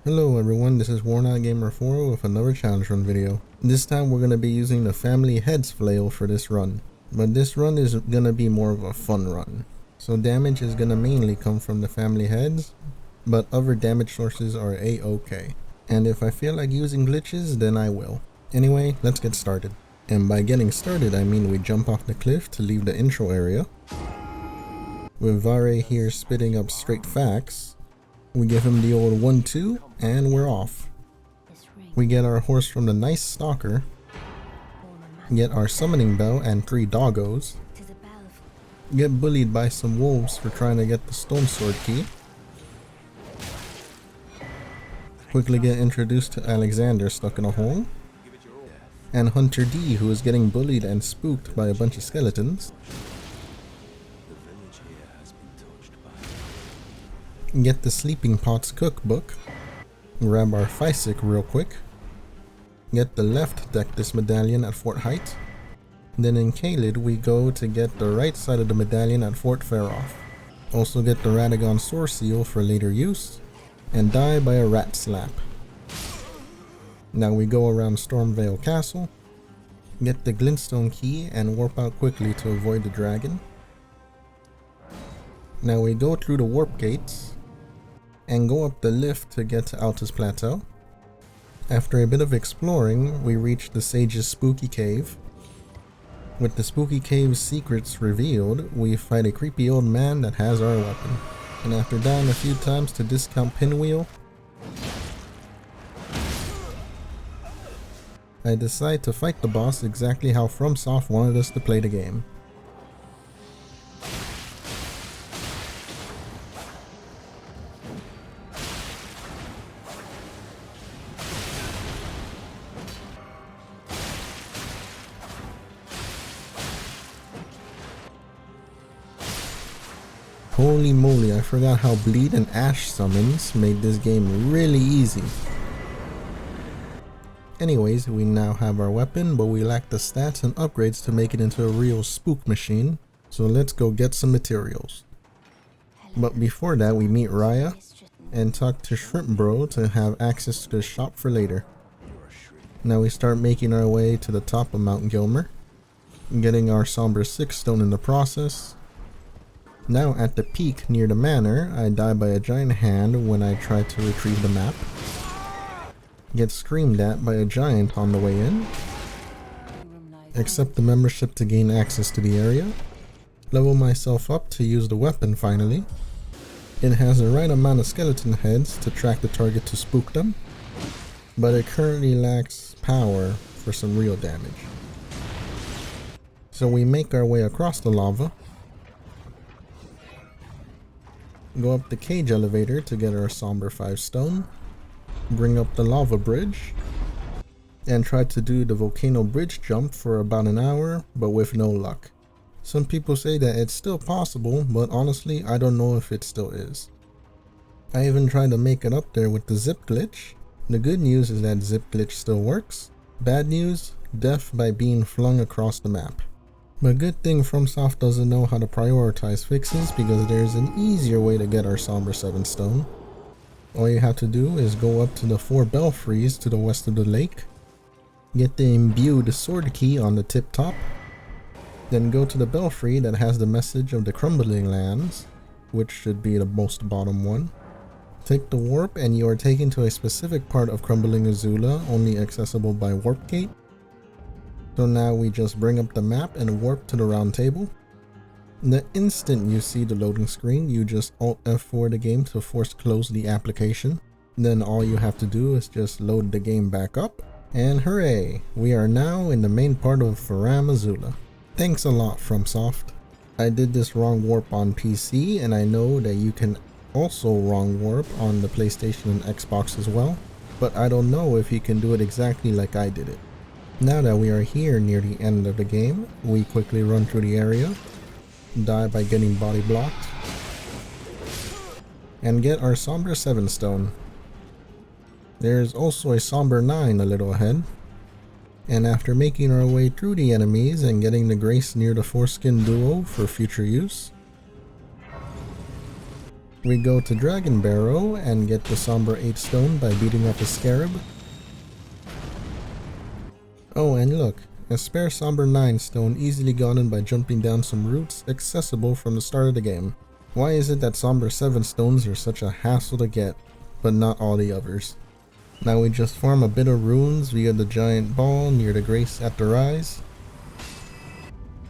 Hello everyone, this is WarnotGamer4 with another challenge run video. This time we're going to be using the Family Heads Flail for this run. But this run is going to be more of a fun run. So damage is going to mainly come from the Family Heads, but other damage sources are a-okay. And if I feel like using glitches, then I will. Anyway, let's get started. And by getting started, I mean we jump off the cliff to leave the intro area. With Vare here spitting up straight facts, we give him the old 1-2 and we're off. We get our horse from the nice stalker, get our summoning bell and 3 doggos, get bullied by some wolves for trying to get the stone sword key, quickly get introduced to Alexander stuck in a hole, and Hunter D who is getting bullied and spooked by a bunch of skeletons. Get the Sleeping Pots cookbook, grab our Physic real quick, get the left Dectus medallion at Fort Height, then in Caelid we go to get the right side of the medallion at Fort Feroth. Also get the Radagon sword seal for later use, and die by a rat slap. Now we go around Stormveil Castle, get the Glintstone key and warp out quickly to avoid the dragon. Now we go through the warp gates, and go up the lift to get to Altus Plateau. After a bit of exploring, we reach the Sage's Spooky Cave. With the Spooky Cave's secrets revealed, we fight a creepy old man that has our weapon. And after dying a few times to discount Pinwheel, I decide to fight the boss exactly how FromSoft wanted us to play the game. Holy moly, I forgot how Bleed and Ash summons made this game really easy. Anyways, we now have our weapon, but we lack the stats and upgrades to make it into a real spook machine, so let's go get some materials. But before that, we meet Raya and talk to Shrimp Bro to have access to the shop for later. Now we start making our way to the top of Mount Gilmer, getting our Somber 6 stone in the process. Now at the peak near the manor, I die by a giant hand when I try to retrieve the map. Get screamed at by a giant on the way in. Accept the membership to gain access to the area. Level myself up to use the weapon finally. It has the right amount of skeleton heads to track the target to spook them, but it currently lacks power for some real damage. So we make our way across the lava, go up the cage elevator to get our Somber 5 stone, bring up the lava bridge, and try to do the volcano bridge jump for about an hour, but with no luck. Some people say that it's still possible, but honestly I don't know if it still is. I even tried to make it up there with the zip glitch. The good news is that zip glitch still works. Bad news, death by being flung across the map. But good thing FromSoft doesn't know how to prioritize fixes, because there's an easier way to get our Somber 7 stone. All you have to do is go up to the 4 belfries to the west of the lake, get the imbued sword key on the tip top, then go to the belfry that has the message of the Crumbling Lands, which should be the most bottom one. Take the warp and you are taken to a specific part of Crumbling Azula, only accessible by warp gate. So now we just bring up the map and warp to the round table. The instant you see the loading screen, you just Alt F4 the game to force close the application. Then all you have to do is just load the game back up, and hooray! We are now in the main part of Faram Azula. Thanks a lot FromSoft. I did this wrong warp on PC, and I know that you can also wrong warp on the PlayStation and Xbox as well, but I don't know if you can do it exactly like I did it. Now that we are here near the end of the game, we quickly run through the area, die by getting body blocked, and get our Somber 7 stone. There is also a Somber 9 a little ahead, and after making our way through the enemies and getting the grace near the Godskin Duo for future use, We go to Dragon Barrow and get the Somber 8 stone by beating up a scarab. Oh, and look, a spare Somber 9 stone easily gotten by jumping down some roots accessible from the start of the game. Why is it that Somber 7 stones are such a hassle to get, but not all the others? Now we just farm a bit of runes via the giant ball near the Grace at the Rise.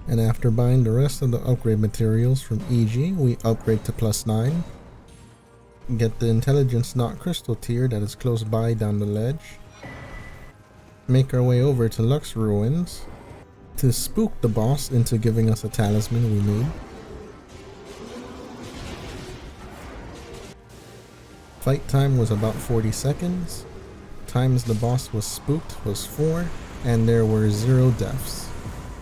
And after buying the rest of the upgrade materials from EG, we upgrade to +9. Get the Intelligence Knot Crystal tier that is close by down the ledge. Make our way over to Lux Ruins to spook the boss into giving us a talisman we need. Fight time was about 40 seconds. Times the boss was spooked was 4, and there were 0 deaths.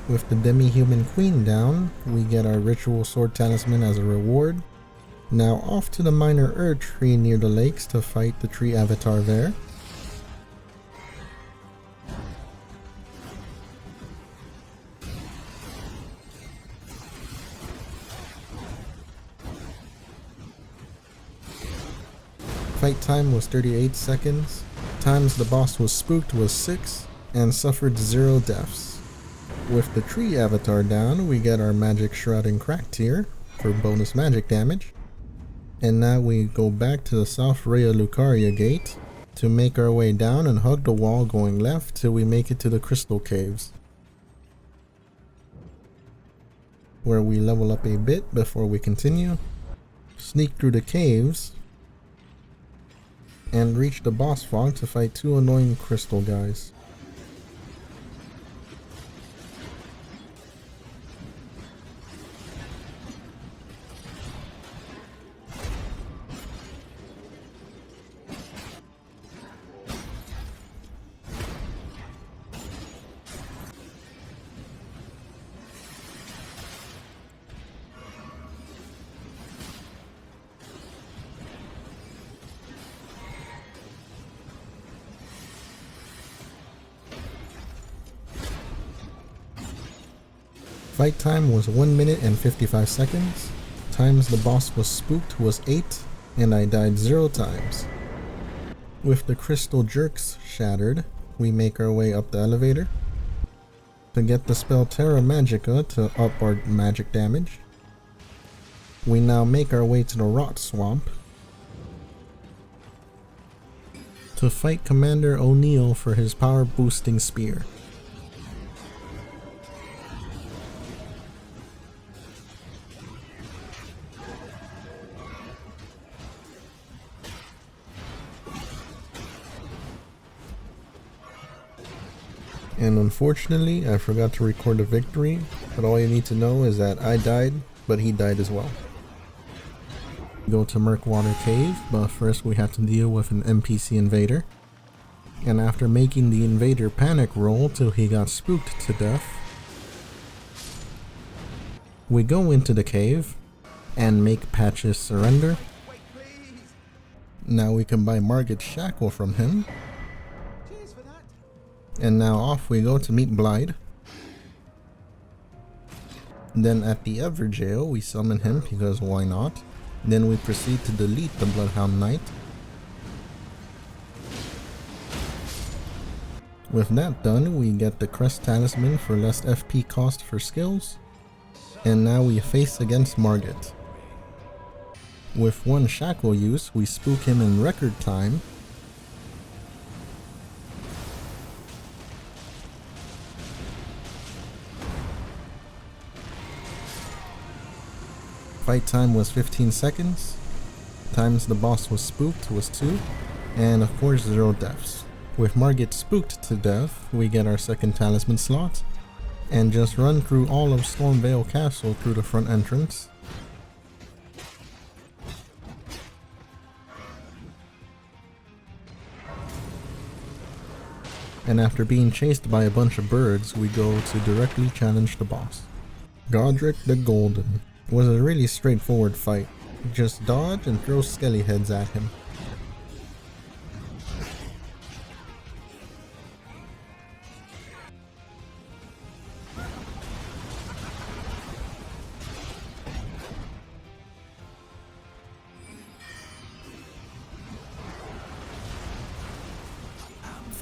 With the Demi-Human Queen down, we get our Ritual Sword Talisman as a reward. Now off to the minor Erdtree near the lakes to fight the Erdtree Avatar there. Fight time was 38 seconds. Times the boss was spooked was 6 and suffered 0 deaths. With the Erdtree Avatar down, we get our Magic Shroud and Crack tier for bonus magic damage. And now we go back to the South Raya Lucaria gate to make our way down and hug the wall going left till we make it to the Crystal Caves, where we level up a bit before we continue, sneak through the caves, and reach the boss fog to fight 2 annoying crystal guys. Fight time was 1 minute and 55 seconds. Times the boss was spooked was 8, and I died 0 times. With the crystal jerks shattered, we make our way up the elevator to get the spell Terra Magica to up our magic damage. We now make our way to the Rot Swamp to fight Commander O'Neill for his power boosting spear. And unfortunately, I forgot to record the victory, but all you need to know is that I died, but he died as well. Go to Murkwater Cave, but first we have to deal with an NPC invader. And after making the invader panic roll till he got spooked to death, we go into the cave and make Patches surrender. Now we can buy Margit's shackle from him. And now off we go to meet Blythe. Then at the Everjail we summon him because why not. Then we proceed to delete the Bloodhound Knight. With that done, we get the Crest Talisman for less FP cost for skills. And now we face against Margit. With 1 shackle use, we spook him in record time. Fight time was 15 seconds, times the boss was spooked was 2, and of course 0 deaths. With Margit spooked to death, we get our second talisman slot, and just run through all of Stormveil Castle through the front entrance. And after being chased by a bunch of birds, we go to directly challenge the boss. Godrick the Golden. Was a really straightforward fight. Just dodge and throw skelly heads at him.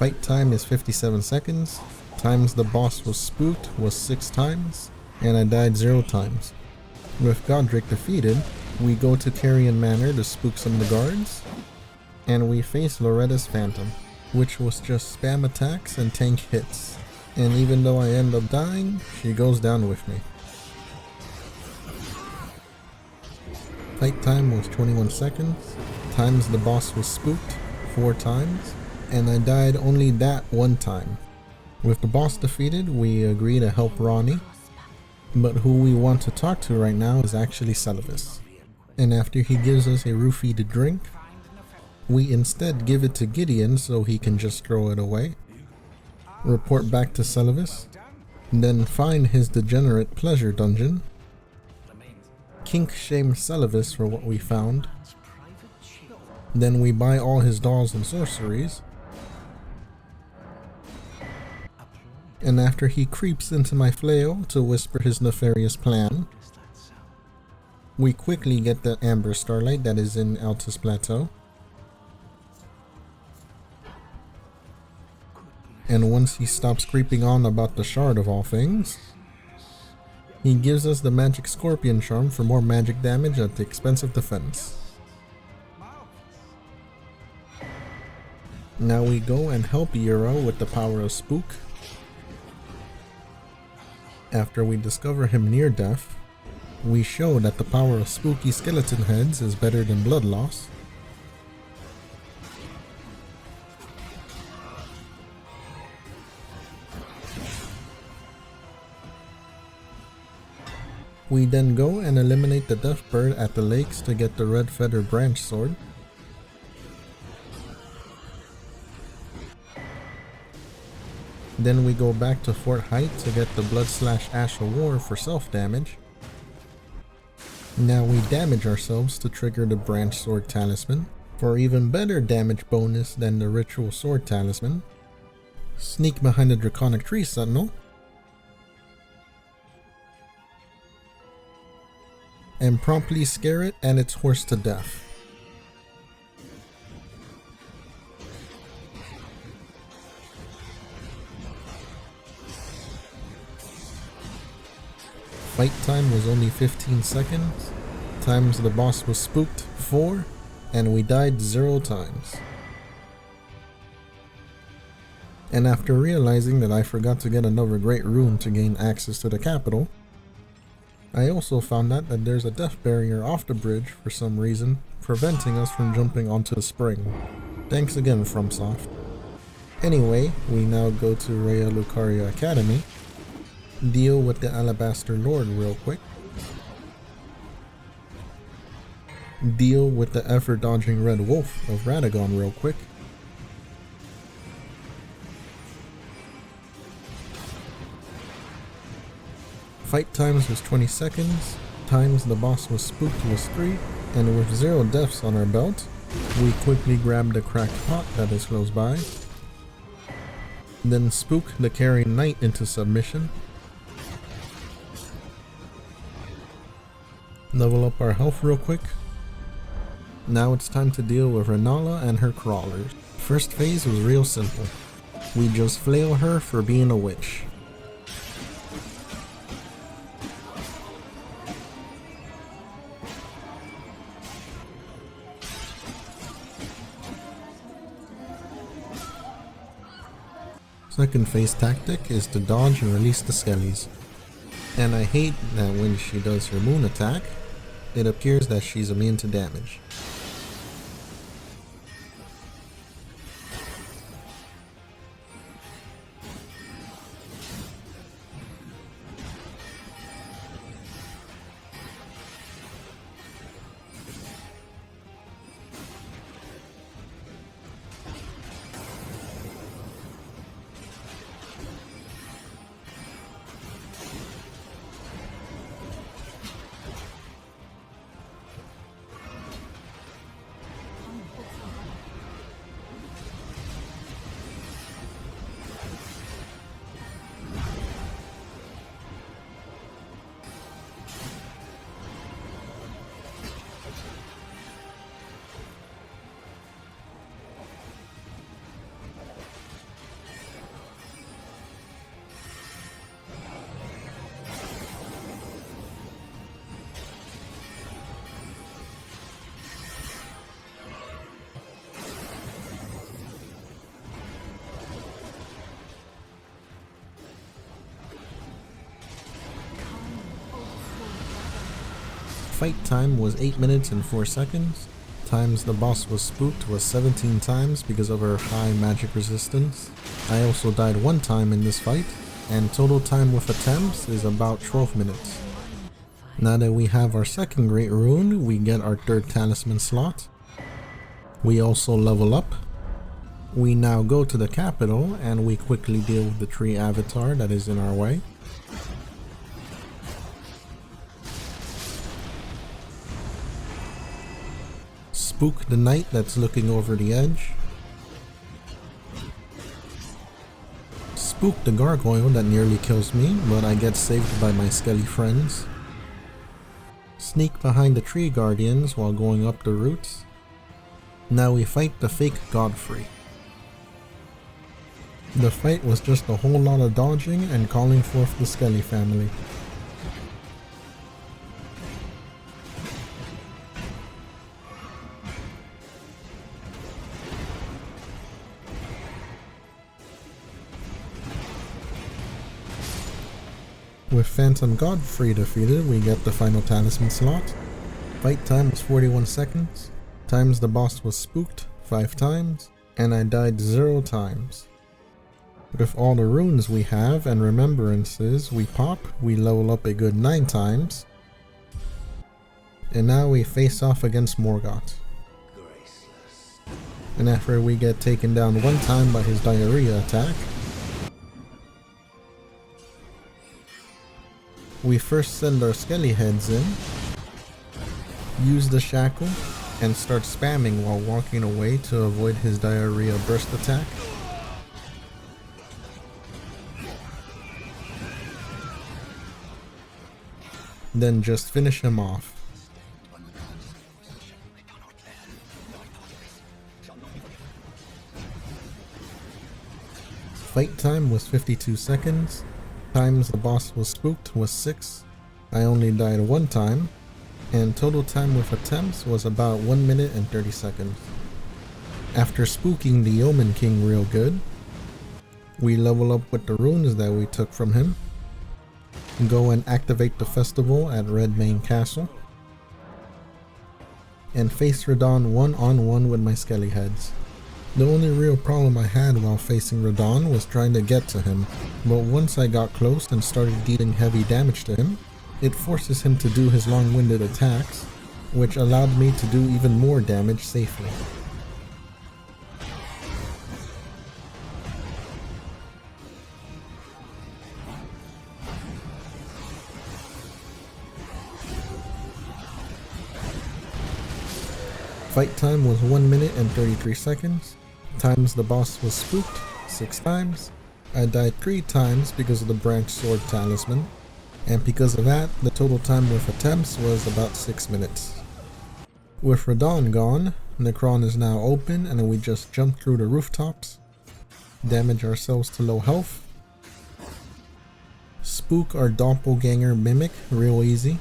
Fight time is 57 seconds, times the boss was spooked was 6 times, and I died 0 times. With Godrick defeated, we go to Carrion Manor to spook some of the guards, and we face Loretta's Phantom, which was just spam attacks and tank hits. And even though I end up dying, she goes down with me. Fight time was 21 seconds, times the boss was spooked 4 times, and I died only that 1 time. With the boss defeated, we agree to help Ronnie, but who we want to talk to right now is actually Celavis. And after he gives us a roofie to drink, we instead give it to Gideon so he can just throw it away. Report back to Celavis, then find his degenerate pleasure dungeon, kink shame Celavis for what we found, then we buy all his dolls and sorceries, and after he creeps into my flail to whisper his nefarious plan, we quickly get the Amber Starlight that is in Altus Plateau. And once he stops creeping on about the shard of all things, he gives us the magic scorpion charm for more magic damage at the expense of defense. Now we go and help Euro with the power of spook. After we discover him near death, we show that the power of spooky skeleton heads is better than blood loss. We then go and eliminate the death bird at the lakes to get the red feather branch sword. Then we go back to Fort Height to get the Blood Slash Ash of War for self damage. Now we damage ourselves to trigger the branch sword talisman for even better damage bonus than the ritual sword talisman. Sneak behind the draconic tree sentinel, and promptly scare it and its horse to death. Fight time was only 15 seconds, times the boss was spooked 4, and we died 0 times. And after realizing that I forgot to get another great rune to gain access to the capital, I also found out that there's a death barrier off the bridge for some reason, preventing us from jumping onto the spring. Thanks again, FromSoft. Anyway, we now go to Rhea Lucaria Academy, deal with the Alabaster Lord real quick, deal with the effort-dodging Red Wolf of Radagon real quick, fight times was 20 seconds, times the boss was spooked was 3, and with 0 deaths on our belt, we quickly grab the cracked pot that is close by, then spook the Carrion Knight into submission, level up our health real quick. Now it's time to deal with Renala and her crawlers. First phase was real simple. We just flail her for being a witch. Second phase tactic is to dodge and release the skellies. And I hate that when she does her moon attack, it appears that she's immune to damage. fight time was 8 minutes and 4 seconds. Times the boss was spooked was 17 times because of her high magic resistance. I also died 1 time in this fight, and total time with attempts is about 12 minutes. Now that we have our second great rune, we get our third talisman slot. We also level up. We now go to the capital and we quickly deal with the Erdtree Avatar that is in our way. Spook the knight that's looking over the edge. Spook the gargoyle that nearly kills me, but I get saved by my skelly friends. Sneak behind the tree guardians while going up the roots. Now we fight the fake Godfrey. The fight was just a whole lot of dodging and calling forth the Skelly family. With Phantom Godfrey defeated, we get the final talisman slot. Fight time was 41 seconds. Times the boss was spooked 5 times, and I died 0 times. With all the runes we have and remembrances we pop, we level up a good 9 times. And now we face off against Morgott. And after we get taken down 1 time by his diarrhea attack, we first send our skelly heads in, use the shackle, and start spamming while walking away to avoid his diarrhea burst attack. Then just finish him off. Fight time was 52 seconds. Times the boss was spooked was 6. I only died 1 time. And total time with attempts was about 1 minute and 30 seconds. After spooking the Omen King real good, we level up with the runes that we took from him. Go and activate the festival at Redmane Castle. And face Radahn one-on-one with my skelly heads. The only real problem I had while facing Radahn was trying to get to him, but once I got close and started dealing heavy damage to him, it forces him to do his long-winded attacks, which allowed me to do even more damage safely. Fight time was 1 minute and 33 seconds. Times the boss was spooked 6 times. I died 3 times because of the branch sword talisman, and because of that, the total time with attempts was about 6 minutes. With Radahn gone, Necron is now open and we just jump through the rooftops, damage ourselves to low health, spook our doppelganger mimic real easy,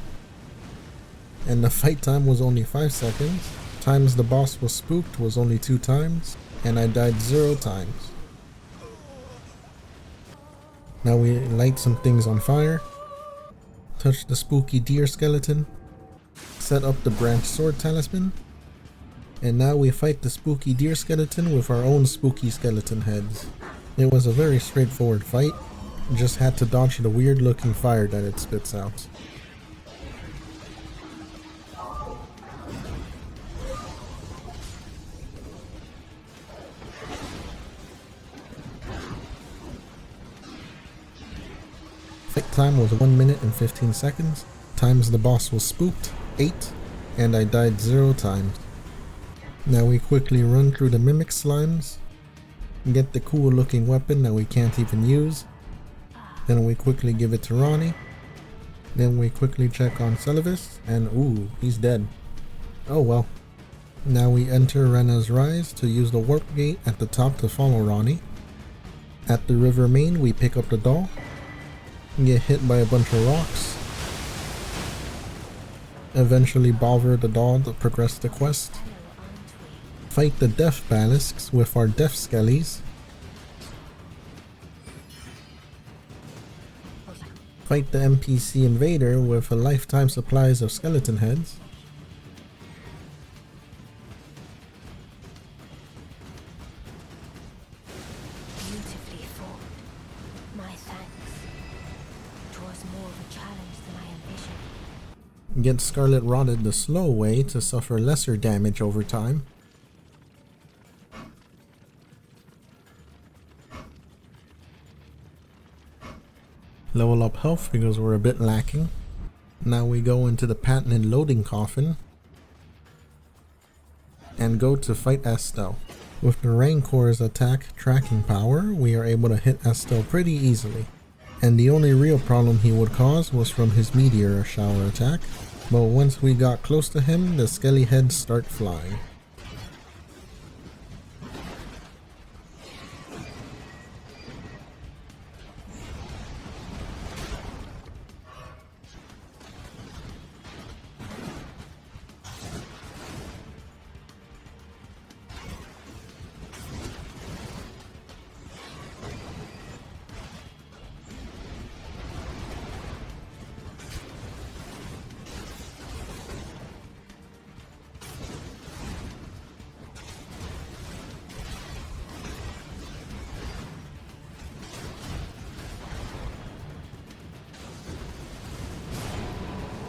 and the fight time was only 5 seconds. Times the boss was spooked was only 2 times, and I died 0 times. Now we light some things on fire, touch the spooky deer skeleton, set up the branch sword talisman, and now we fight the spooky deer skeleton with our own spooky skeleton heads. It was a very straightforward fight, just had to dodge the weird looking fire that it spits out. Fight time was 1 minute and 15 seconds. Times the boss was spooked 8, and I died 0 times. Now we quickly run through the mimic slimes, get the cool looking weapon that we can't even use. Then we quickly give it to Ronnie. Then we quickly check on Celavis, and ooh, he's dead. Oh well. Now we enter Rena's Rise to use the warp gate at the top to follow Ronnie. At the river main we pick up the doll, get hit by a bunch of rocks, eventually bother the doll to progress the quest, fight the death balisks with our death skellies, Fight the NPC invader with a lifetime supplies of skeleton heads. Beautifully fought. My thanks. 'Twas more of a challenge than I envisioned. Get Scarlet Rotted the slow way to suffer lesser damage over time. Level up health because we're a bit lacking. Now we go into the patented loading coffin and go to fight Estelle. With the Raincore's attack tracking power, we are able to hit Estelle pretty easily. And the only real problem he would cause was from his meteor shower attack. But once we got close to him, the skelly heads start flying.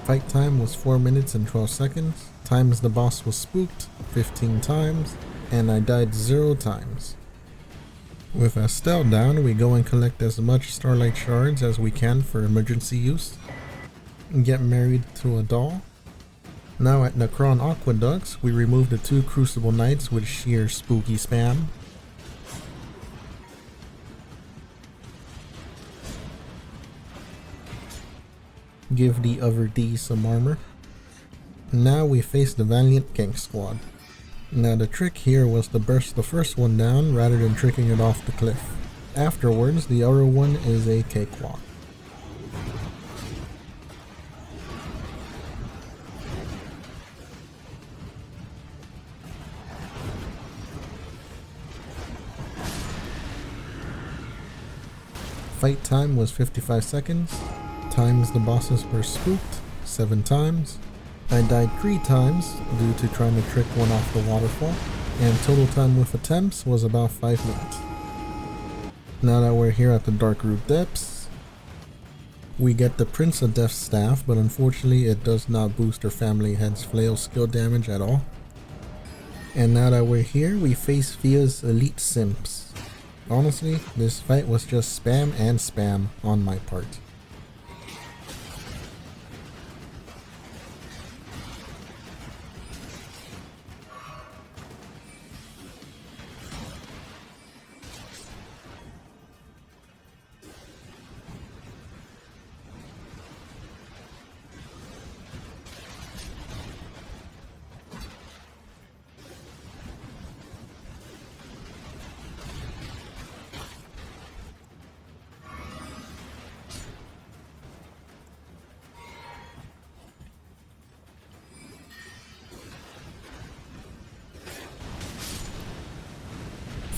Fight time was 4 minutes and 12 seconds, times the boss was spooked 15 times, and I died 0 times. With Estelle down, we go and collect as much Starlight Shards as we can for emergency use, and get married to a doll. Now at Necron Aqueducts, we remove the 2 Crucible Knights with sheer spooky spam. Give the other D some armor. Now we face the Valiant Gang Squad. Now the trick here was to burst the first one down rather than tricking it off the cliff. Afterwards, the other one is a cakewalk. Fight time was 55 seconds. Times the bosses were spooked 7 times. I died 3 times due to trying to trick one off the waterfall, and total time with attempts was about 5 minutes. Now that we're here at the Darkroot Depths, we get the Prince of Death staff, but unfortunately it does not boost her family head's flail skill damage at all. And now that we're here, we face Fia's elite simps. Honestly, this fight was just spam and spam on my part.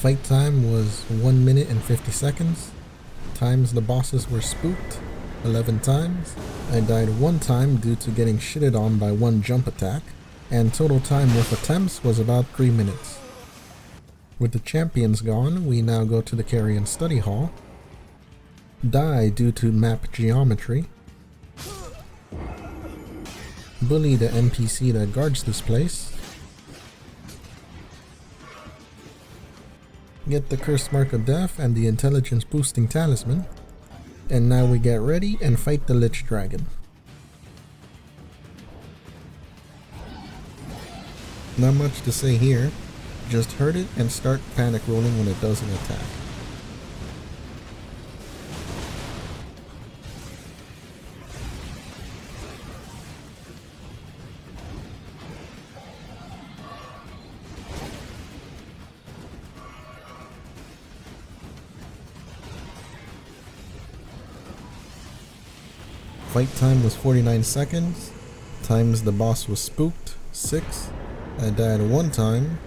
Fight time was 1 minute and 50 seconds. Times the bosses were spooked 11 times. I died 1 time due to getting shitted on by 1 jump attack, and total time with attempts was about 3 minutes. With the champions gone, we now go to the Carrion Study Hall. Die due to map geometry. Bully the NPC that guards this place. Get the Cursed Mark of Death and the Intelligence Boosting Talisman. And now we get ready and fight the Lich Dragon. Not much to say here, just hurt it and start panic rolling when it does an attack. Fight time was 49 seconds, times the boss was spooked 6, I died 1 time,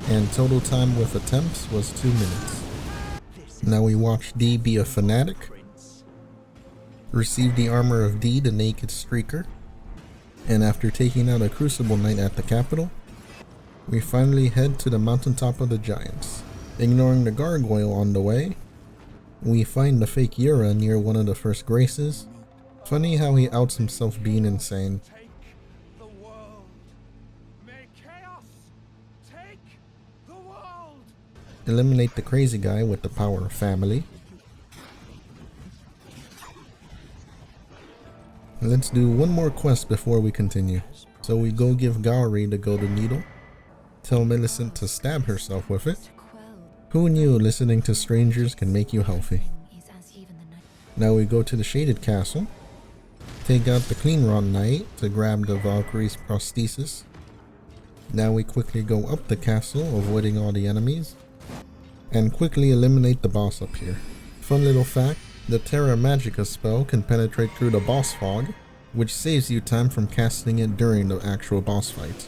and total time with attempts was 2 minutes. Now we watch D be a fanatic. receive the armor of D, the Naked Streaker, and after taking out a Crucible Knight at the capital, we finally head to the mountaintop of the giants. Ignoring the gargoyle on the way, we find the fake Yura near one of the first graces. Funny how he outs himself being insane. Eliminate the crazy guy with the power of family. Let's do one more quest before we continue. So we go give Gowry the golden needle. Tell Millicent to stab herself with it. Who knew listening to strangers can make you healthy? Now we go to the Shaded Castle. Take out the Clean Rod Knight to grab the Valkyrie's prosthesis. Now we quickly go up the castle, avoiding all the enemies, and quickly eliminate the boss up here. Fun little fact, the Terra Magica spell can penetrate through the boss fog, which saves you time from casting it during the actual boss fight.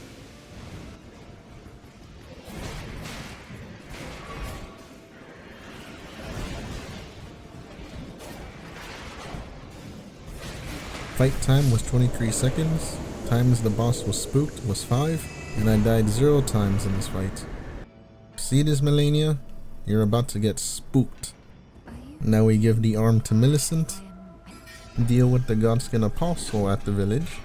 Fight time was 23 seconds, times the boss was spooked was 5, and I died 0 times in this fight. See this, Malenia? You're about to get spooked. Now we give the arm to Millicent, deal with the Godskin Apostle at the village,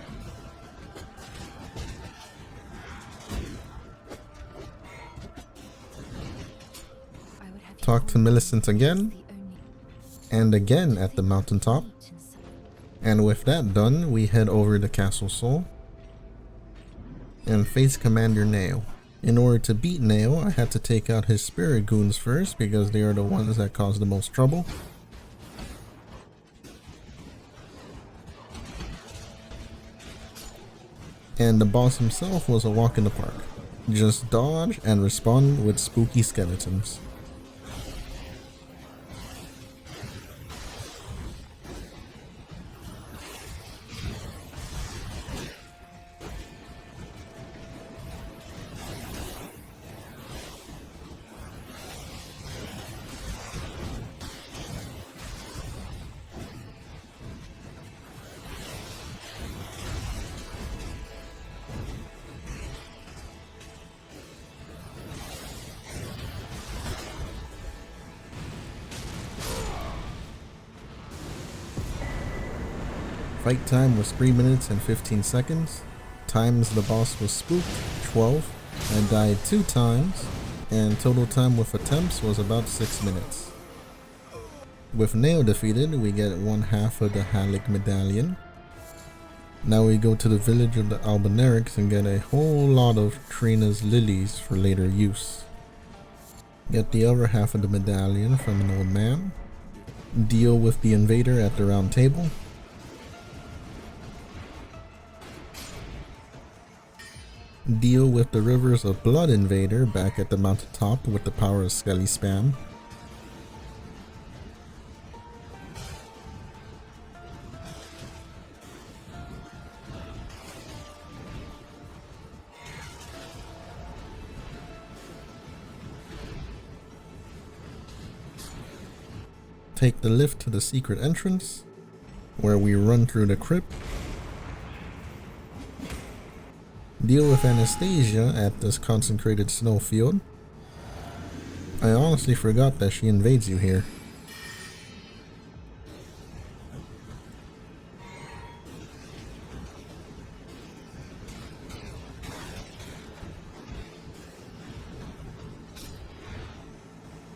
talk to Millicent again, and again at the mountaintop, and with that done, we head over to Castle Sol and face Commander Nail. In order to beat Nail, I had to take out his spirit goons first because they are the ones that cause the most trouble. And the boss himself was a walk in the park. Just dodge and respond with spooky skeletons. Fight time was 3 minutes and 15 seconds. Times the boss was spooked, 12. I died 2 times, and total time with attempts was about 6 minutes. With Nail defeated, we get 1/2 of the Halic medallion. Now we go to the village of the Albinarics and get a whole lot of Trina's lilies for later use. Get the other half of the medallion from an old man. Deal with the invader at the round table. Deal with the Rivers of Blood invader back at the mountaintop with the power of Skelly Spam. Take the lift to the secret entrance, where we run through the crypt. Deal with Anastasia at this consecrated snowfield. I honestly forgot that she invades you here.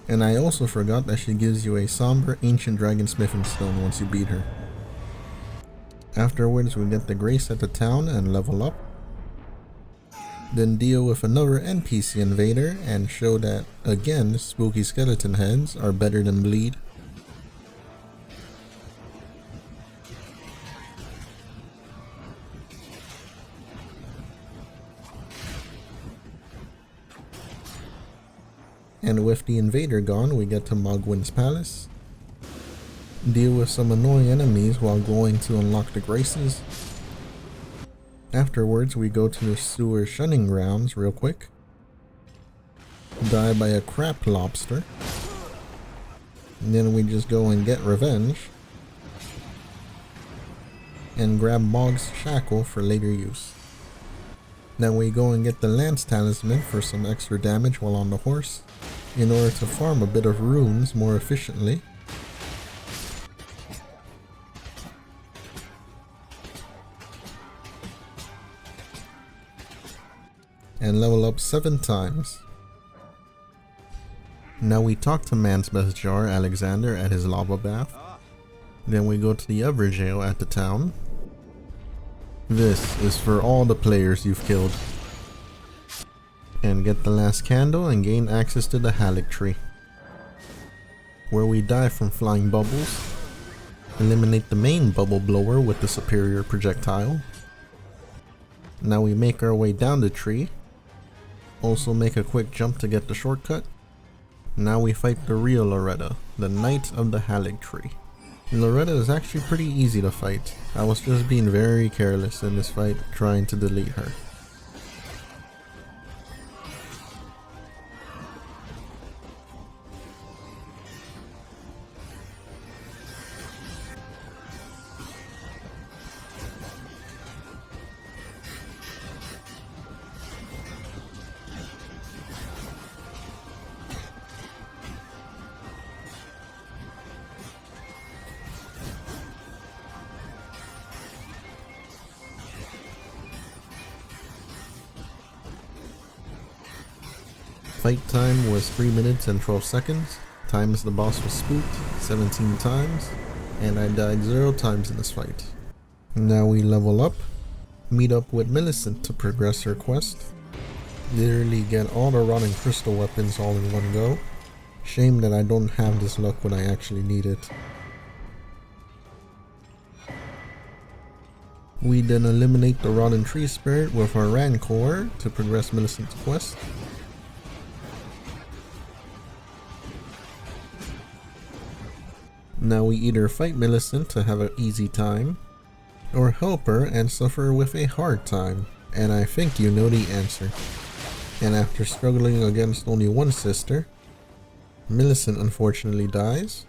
And I also forgot that she gives you a Somber Ancient Dragon Smithing Stone once you beat her. Afterwards we get the Grace at the town and level up. Then deal with another NPC invader and show that, again, spooky skeleton heads are better than bleed. And with the invader gone, we get to Mogwyn's palace. Deal with some annoying enemies while going to unlock the graces. Afterwards, we go to the sewer shunning grounds real quick. Die by a crap lobster. And then we just go and get revenge. and grab Mohg's shackle for later use. Then we go and get the Lance Talisman for some extra damage while on the horse, in order to farm a bit of runes more efficiently. And level up 7 times. Now we talk to Man's Best Jar Alexander at his lava bath. Then we go to the other jail at the town. This is for all the players you've killed. And get the last candle and gain access to the Halig Tree, where we die from flying bubbles. Eliminate the main bubble blower with the superior projectile. Now we make our way down the tree. Also make a quick jump to get the shortcut. Now we fight the real Loretta, the Knight of the Halig Tree. Loretta is actually pretty easy to fight. I was just being very careless in this fight, trying to delete her. Fight time was 3 minutes and 12 seconds, times the boss was spooked 17 times, and I died 0 times in this fight. Now we level up, meet up with Millicent to progress her quest, literally get all the rotting crystal weapons all in one go. Shame that I don't have this luck when I actually need it. We then eliminate the rotten tree spirit with our Rancor to progress Millicent's quest. Now we either fight Millicent to have an easy time, or help her and suffer with a hard time, and I think you know the answer. And after struggling against only one sister, Millicent unfortunately dies,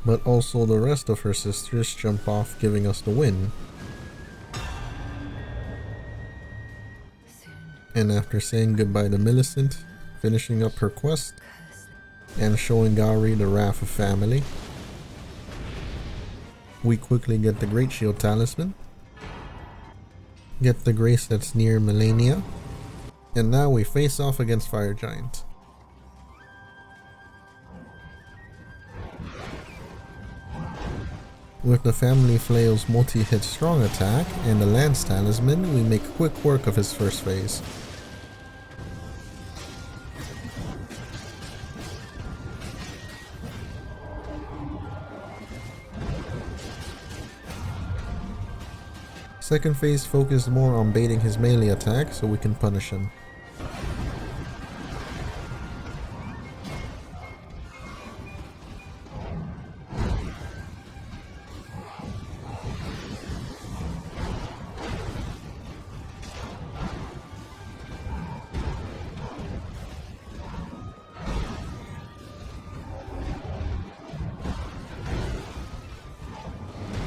but also the rest of her sisters jump off, giving us the win. And after saying goodbye to Millicent, finishing up her quest, and showing Gowry the Wrath of Family, we quickly get the Great Shield Talisman, get the Grace that's near Malenia, and now we face off against Fire Giant. With the Family Flail's multi-hit strong attack and the Lance Talisman, we make quick work of his first phase. Second phase focused more on baiting his melee attack so we can punish him.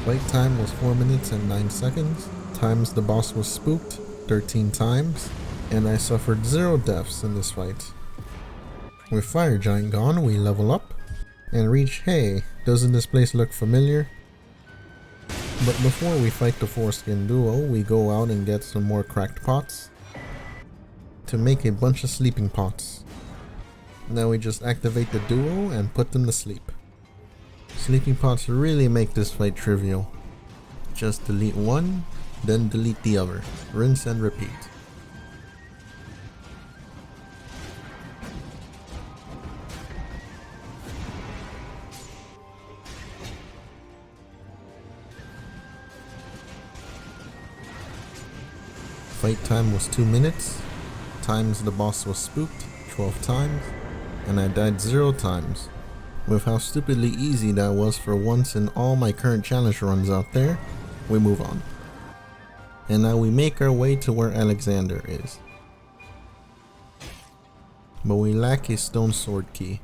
Fight time was 4 minutes and 9 seconds, times the boss was spooked 13 times, and I suffered 0 deaths in this fight. With Fire Giant gone, we level up, and reach Hey, doesn't this place look familiar? But before we fight the Foreskin Duo, we go out and get some more cracked pots, to make a bunch of sleeping pots. Now we just activate the duo and put them to sleep. Sleeping pots really make this fight trivial. Just delete one, then delete the other. Rinse and repeat. Fight time was 2 minutes, times the boss was spooked 12 times, and I died 0 times. With how stupidly easy that was for once in all my current challenge runs out there, we move on. And now we make our way to where Alexander is. But we lack a stone sword key.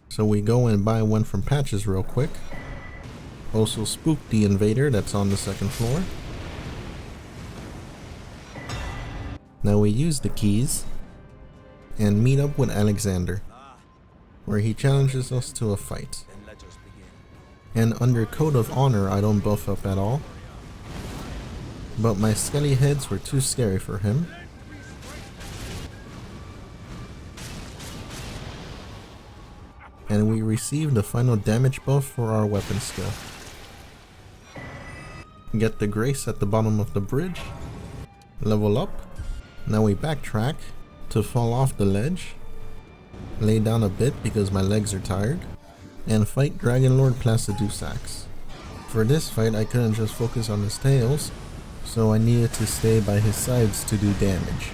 So we go and buy one from Patches real quick. Also spook the invader that's on the 2nd floor. Now we use the keys and meet up with Alexander, where he challenges us to a fight. And under Code of Honor I don't buff up at all, but my skelly heads were too scary for him. And we received the final damage buff for our weapon skill. Get the grace at the bottom of the bridge, level up. Now we backtrack to fall off the ledge, lay down a bit because my legs are tired, and fight Dragonlord Placidusax. For this fight I couldn't just focus on his tails, so I needed to stay by his sides to do damage.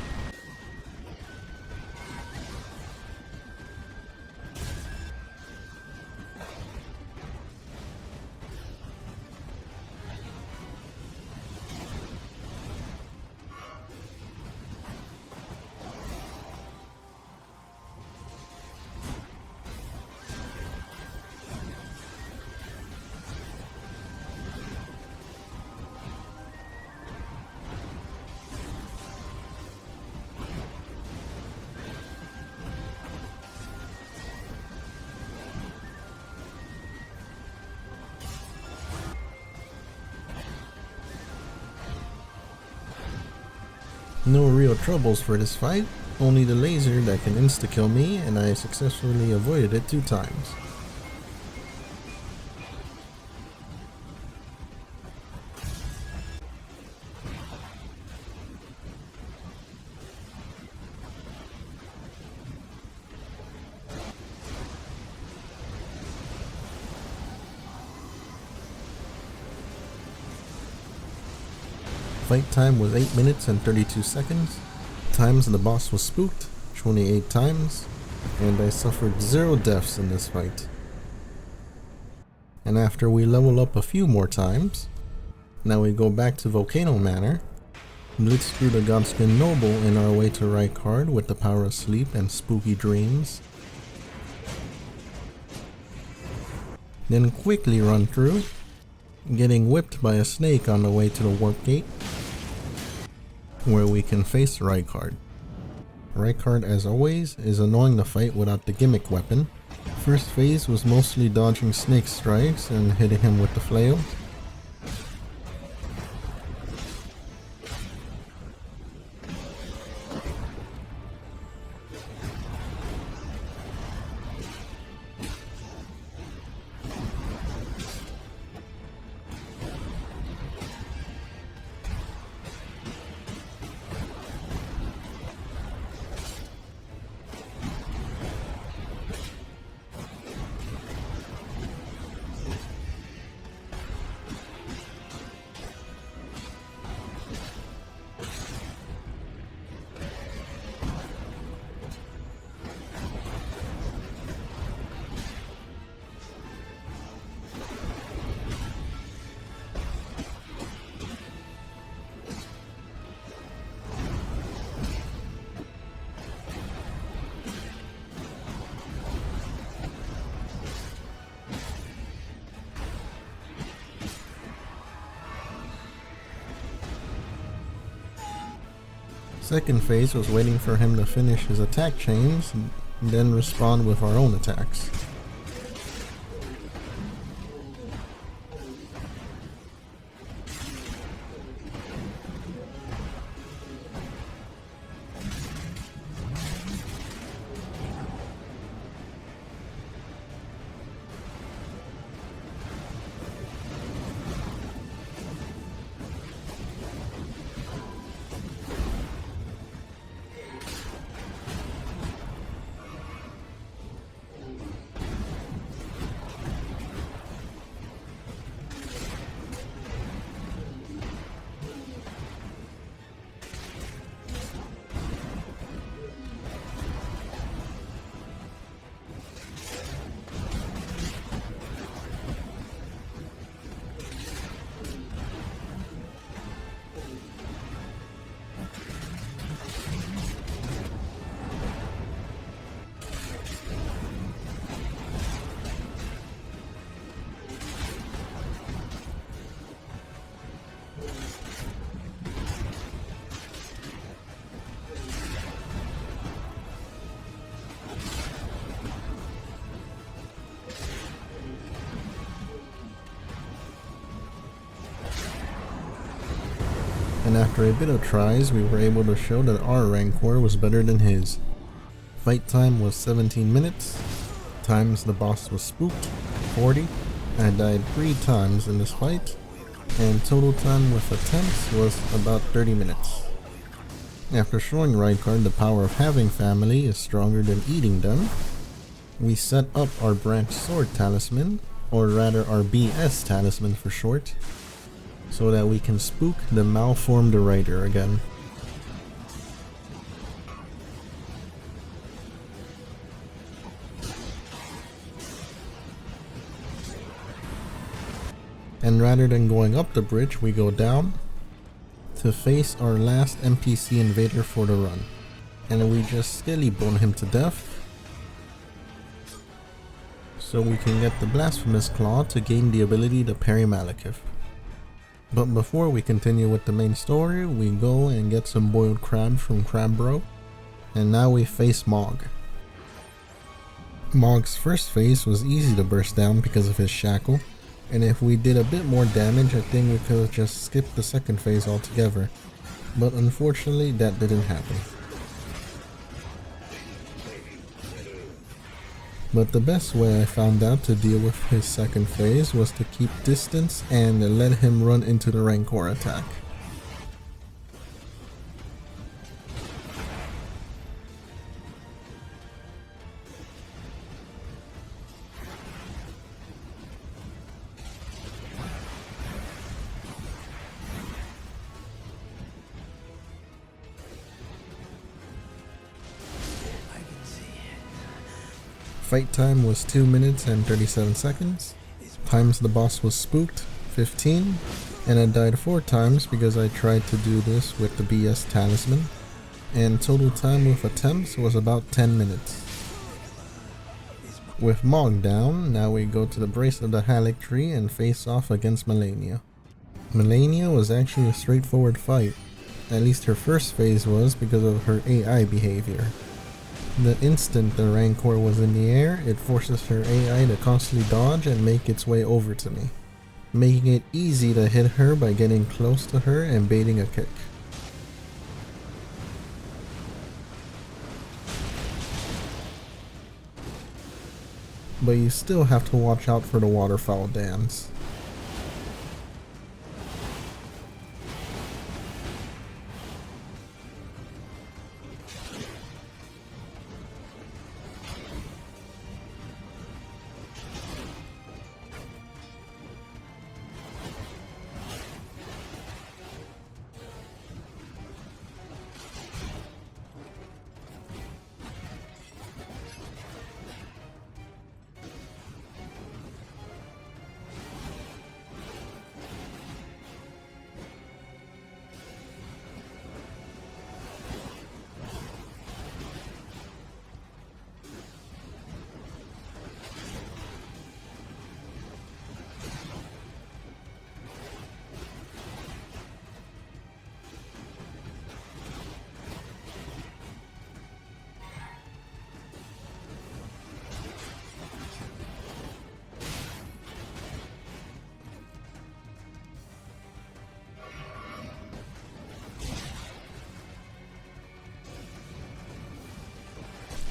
No real troubles for this fight, only the laser that can insta-kill me, and I successfully avoided it 2 times. Fight time was 8 minutes and 32 seconds. Times the boss was spooked, 28 times, and I suffered 0 deaths in this fight. And after we level up a few more times, now we go back to Volcano Manor, blitz through the Godskin Noble in our way to Rykard with the power of sleep and spooky dreams. Then quickly run through, getting whipped by a snake on the way to the warp gate, where we can face Rykard. Rykard, as always, is annoying to fight without the gimmick weapon. First phase was mostly dodging snake strikes and hitting him with the flail. Second phase was waiting for him to finish his attack chains and then respond with our own attacks. and after a bit of tries we were able to show that our Rancor was better than his. Fight time was 17 minutes, times the boss was spooked, 40. I died 3 times in this fight, and total time with attempts was about 30 minutes. After showing Rykard the power of having family is stronger than eating them, we set up our branch sword talisman, or rather our BS talisman for short, so that we can spook the malformed rider again. And rather than going up the bridge, we go down to face our last NPC invader for the run. And we just skelly bone him to death, so we can get the Blasphemous Claw to gain the ability to parry Maliketh. But before we continue with the main story, we go and get some boiled crab from Crabbro, and now we face Mohg. Mogh's first phase was easy to burst down because of his shackle, and if we did a bit more damage I think we could have just skipped the second phase altogether, but unfortunately that didn't happen. But the best way I found out to deal with his second phase was to keep distance and let him run into the Rancor attack. Fight time was 2 minutes and 37 seconds, times the boss was spooked, 15, and I died 4 times because I tried to do this with the BS talisman, and total time with attempts was about 10 minutes. With Mohg down, now we go to the Brace of the Halic Tree and face off against Malenia. Malenia was actually a straightforward fight, at least her first phase was because of her AI behavior. The instant the Rancor was in the air, it forces her AI to constantly dodge and make its way over to me, making it easy to hit her by getting close to her and baiting a kick. But you still have to watch out for the waterfowl dance.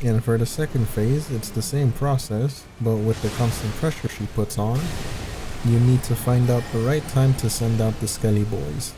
And for the second phase, it's the same process, but with the constant pressure she puts on, you need to find out the right time to send out the Skelly Boys.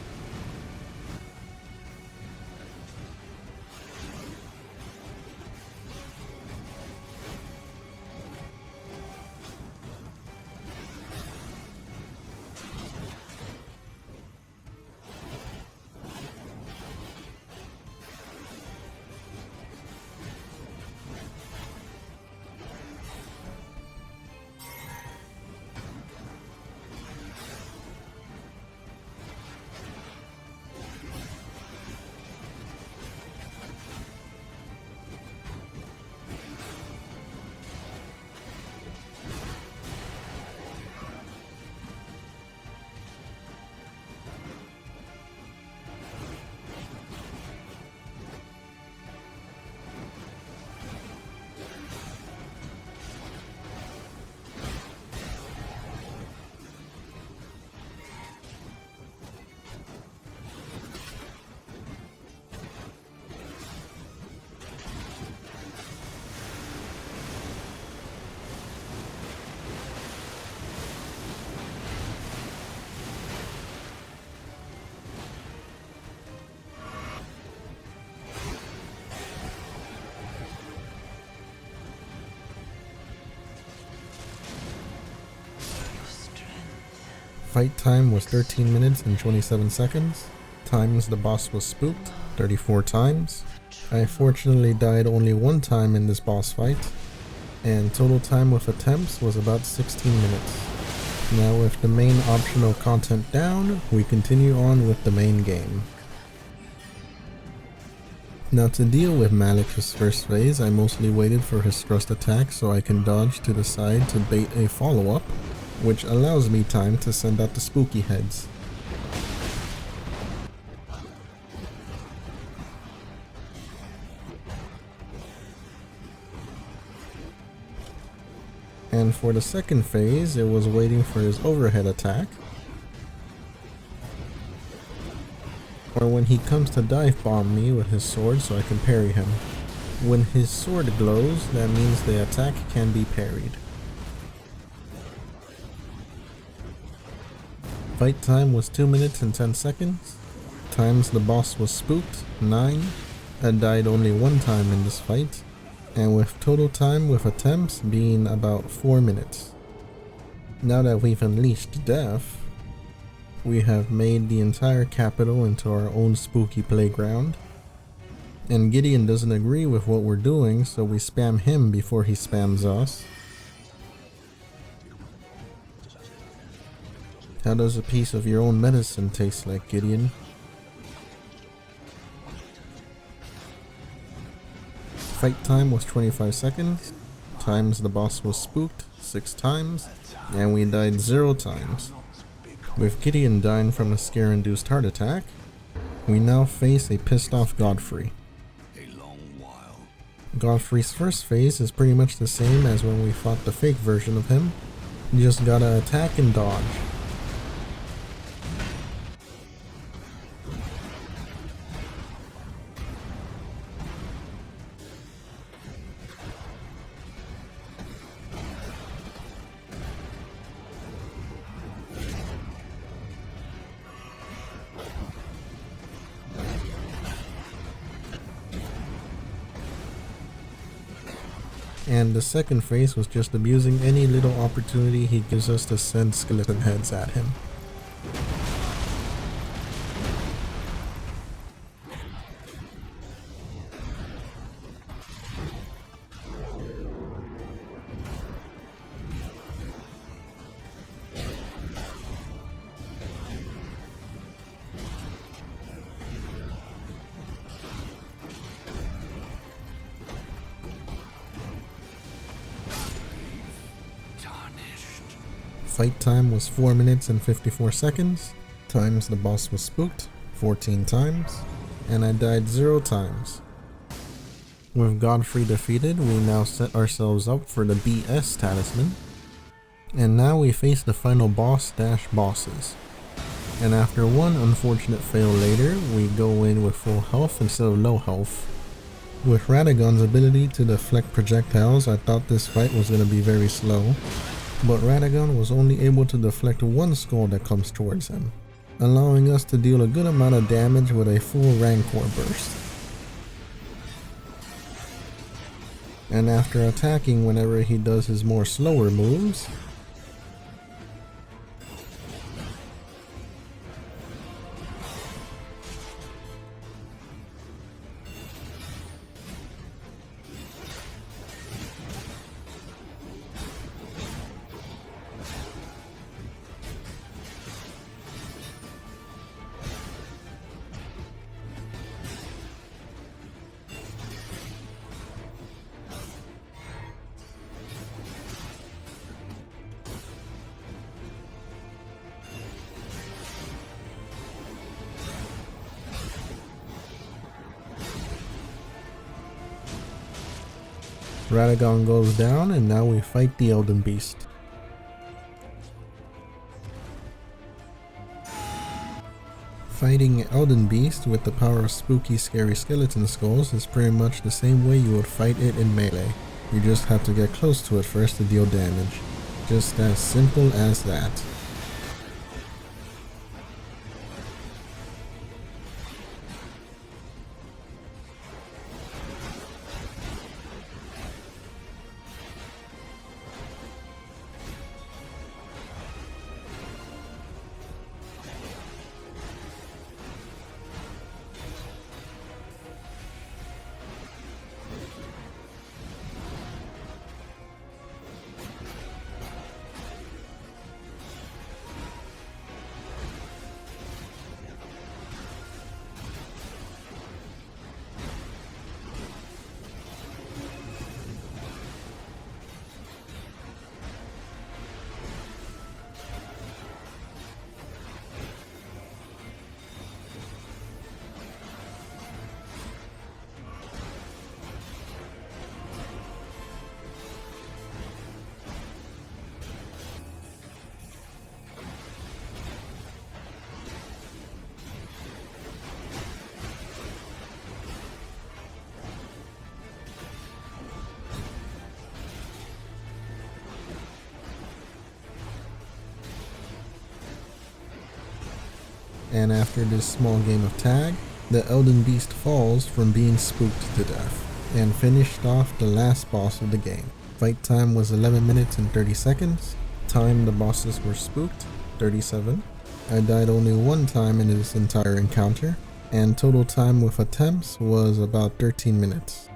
Fight time was 13 minutes and 27 seconds. Times the boss was spooked, 34 times. I fortunately died only one time in this boss fight, and total time with attempts was about 16 minutes. Now with the main optional content down, we continue on with the main game. Now to deal with Maliketh's first phase, I mostly waited for his thrust attack so I can dodge to the side to bait a follow-up, which allows me time to send out the spooky heads. And for the second phase, it was waiting for his overhead attack, or when he comes to dive bomb me with his sword so I can parry him. When his sword glows, that means the attack can be parried. Fight time was 2 minutes and 10 seconds. Times the boss was spooked, 9. I died only one time in this fight, and with total time with attempts being about 4 minutes. Now that we've unleashed death, we have made the entire capital into our own spooky playground, and Gideon doesn't agree with what we're doing, so we spam him before he spams us. How does a piece of your own medicine taste like, Gideon? Fight time was 25 seconds, times the boss was spooked 6 times, and we died 0 times. With Gideon dying from a scare-induced heart attack, we now face a pissed off Godfrey. Godfrey's first phase is pretty much the same as when we fought the fake version of him. You just gotta attack and dodge. And the second phase was just abusing any little opportunity he gives us to send skeleton heads at him. Fight time was 4 minutes and 54 seconds, times the boss was spooked 14 times, and I died 0 times. With Godfrey defeated, we now set ourselves up for the BS talisman, and now we face the final boss/bosses. And after one unfortunate fail later, we go in with full health instead of low health. With Radagon's ability to deflect projectiles, I thought this fight was going to be very slow. But Radagon was only able to deflect one skull that comes towards him, allowing us to deal a good amount of damage with a full Rancor burst. And after attacking whenever he does his more slower moves, Radagon goes down, and now we fight the Elden Beast. Fighting Elden Beast with the power of spooky scary skeleton skulls is pretty much the same way you would fight it in melee. You just have to get close to it first to deal damage. Just as simple as that. and after this small game of tag, the Elden Beast falls from being spooked to death, and finished off the last boss of the game. Fight time was 11 minutes and 30 seconds, time the bosses were spooked, 37. I died only one time in this entire encounter, and total time with attempts was about 13 minutes.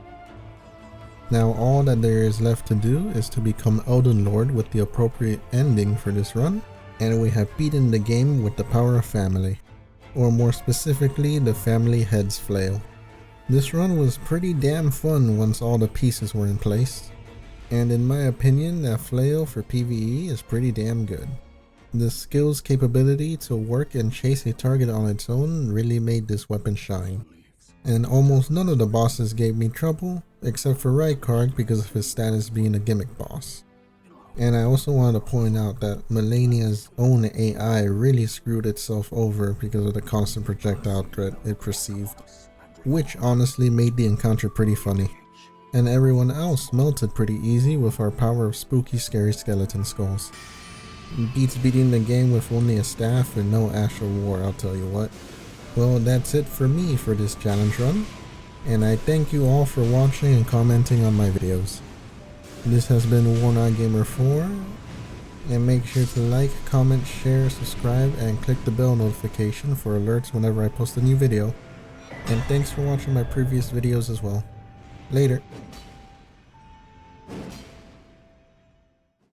Now all that there is left to do is to become Elden Lord with the appropriate ending for this run, and we have beaten the game with the power of family, or more specifically the family head's flail. This run was pretty damn fun once all the pieces were in place, and in my opinion that flail for PvE is pretty damn good. The skill's capability to work and chase a target on its own really made this weapon shine. And almost none of the bosses gave me trouble, except for Rykard because of his status being a gimmick boss. And I also wanted to point out that Malenia's own AI really screwed itself over because of the constant projectile threat it perceived, which honestly made the encounter pretty funny. And everyone else melted pretty easy with our power of spooky scary skeleton skulls. Beats beating the game with only a staff and no Astral War, I'll tell you what. Well, that's it for me for this challenge run, and I thank you all for watching and commenting on my videos. This has been One Eye Gamer 4, and make sure to like, comment, share, subscribe, and click the bell notification for alerts whenever I post a new video. And thanks for watching my previous videos as well. Later.